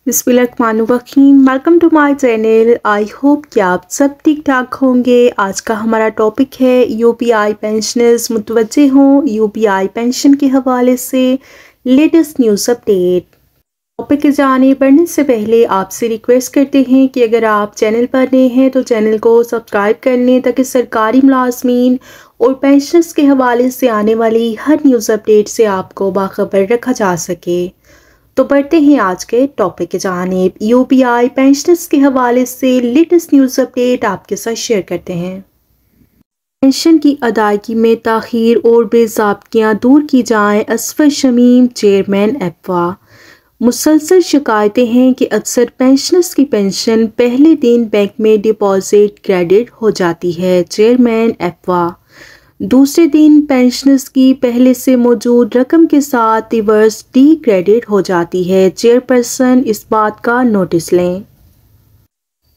बिस्मिल्लाहिर्रहमानिर्रहीम। Welcome to my channel. I hope कि आप सब ठीक ठाक होंगे। आज का हमारा टॉपिक है यूपीआई पेंशनर्स मुतवज्जे हों यूपीआई पेंशन के हवाले से लेटेस्ट न्यूज़ अपडेट। टॉपिक की जाने बढ़ने से पहले आपसे रिक्वेस्ट करते हैं कि अगर आप चैनल पर नए हैं तो चैनल को सब्सक्राइब कर लें ताकि सरकारी मुलाजमीन और पेंशनर्स के हवाले से आने वाली हर न्यूज़ अपडेट से आपको बाखबर रखा जा सके। तो बढ़ते हैं आज के टॉपिक की जानिब। यूपीआई पेंशनर्स के हवाले से लेटेस्ट न्यूज़ अपडेट आपके साथ शेयर करते हैं। पेंशन की अदायगी में ताख़ीर और बेज़ाब्तियाँ दूर की जाएं। असफर शमीम, चेयरमैन एप्वा। मुसलसल शिकायतें हैं कि अक्सर पेंशनर्स की पेंशन पहले दिन बैंक में डिपॉजिट क्रेडिट हो जाती है। चेयरमैन एप्वा। दूसरे दिन पेंशनर्स की पहले से मौजूद रकम के साथ रिवर्स डी क्रेडिट हो जाती है। चेयरपर्सन इस बात का नोटिस लें।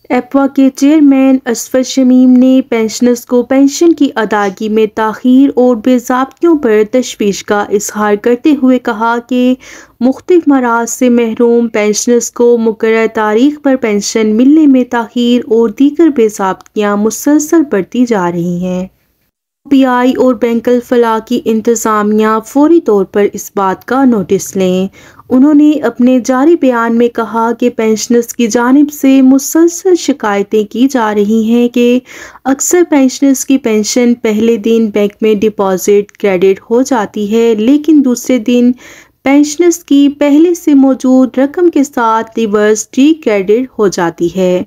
एप्वा के चेयरमैन असफर शमीम ने पेंशनर्स को पेंशन की अदायगी में ताख़ीर और बेज़ाब्तियों पर तशवीश का इजहार करते हुए कहा कि मुख्तलिफ मराज से महरूम पेंशनर्स को मुकर्रर तारीख पर पेंशन मिलने में ताख़ीर और दीगर बेज़ाब्तियाँ मुसलसल बढ़ती जा रही हैं। यूपीआई और बैंकल फलाह की इंतज़ामिया फौरी तौर पर इस बात का नोटिस लें। उन्होंने अपने जारी बयान में कहा कि पेंशनर्स की जानिब से मुसलसल शिकायतें की जा रही हैं कि अक्सर पेंशनर्स की पेंशन पहले दिन बैंक में डिपॉजिट क्रेडिट हो जाती है, लेकिन दूसरे दिन पेंशनर्स की पहले से मौजूद रकम के साथ रिवर्स डी क्रेडिट हो जाती है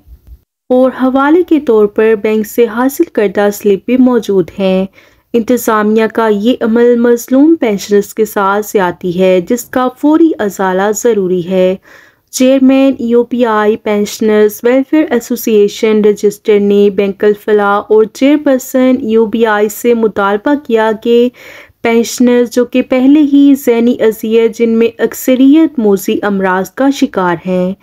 और हवाले के तौर पर बैंक से हासिल करदा स्लिप भी मौजूद हैं। इंतज़ामिया का ये अमल मज़लूम पेंशनर्स के साथ ज़्यादती है जिसका फौरी अज़ाला ज़रूरी है। Chairman UPI pensioners welfare association register ने बैंकल फलाह और चेयरपर्सन यूपीआई से मुतालबा किया कि पेंशनर्स जो कि पहले ही ज़हनी अज़ियत जिनमें अक्सरियत मोज़ी अमराज का शिकार हैं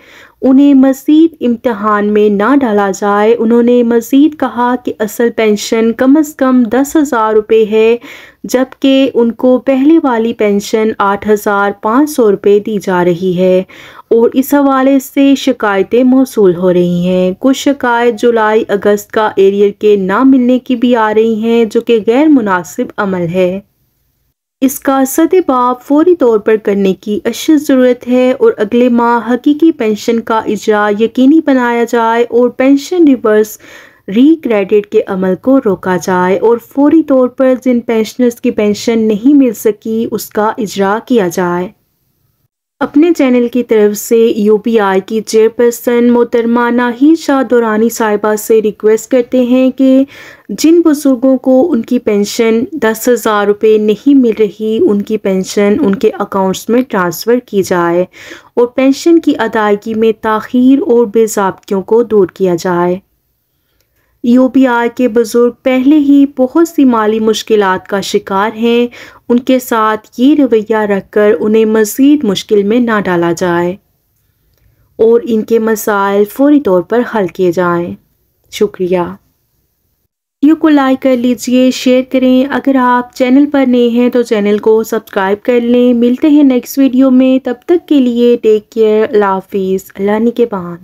उन्हें मज़ीद इम्तहान में ना डाला जाए। उन्होंने मज़ीद कहा कि असल पेंशन कम अज़ कम 10,000 रुपये है जबकि उनको पहले वाली पेंशन 8,500 रुपये दी जा रही है और इस हवाले से शिकायतें मौसूल हो रही हैं। कुछ शिकायत जुलाई अगस्त का एरियर के ना मिलने की भी आ रही हैं जो कि गैर मुनासिब अमल है। इसका सद्देबाब फौरी तौर पर करने की अशद ज़रूरत है और अगले माह हकीकी पेंशन का इजरा यकीनी बनाया जाए और पेंशन रिवर्स री क्रेडिट के अमल को रोका जाए और फौरी तौर पर जिन पेंशनर्स की पेंशन नहीं मिल सकी उसका इजरा किया जाए। अपने चैनल की तरफ से यूपीआई की चेयरपर्सन मोहतरमा नाहिद शाह दुरानी साहिबा से रिक्वेस्ट करते हैं कि जिन बुजुर्गों को उनकी पेंशन 10,000 रुपये नहीं मिल रही उनकी पेंशन उनके अकाउंट्स में ट्रांसफ़र की जाए और पेंशन की अदायगी में ताख़ीर और बेज़ाब्तियों को दूर किया जाए। यूपीआई के बुजुर्ग पहले ही बहुत सी माली मुश्किलात का शिकार हैं, उनके साथ ये रवैया रखकर उन्हें मज़ीद मुश्किल में ना डाला जाए और इनके मसाइल फौरी तौर पर हल किए जाएं। शुक्रिया। वीडियो को लाइक कर लीजिए, शेयर करें। अगर आप चैनल पर नए हैं तो चैनल को सब्सक्राइब कर लें। मिलते हैं नेक्स्ट वीडियो में, तब तक के लिए टेक केयर। अल्लाह हाफिज़। अल्लाह निगहबान।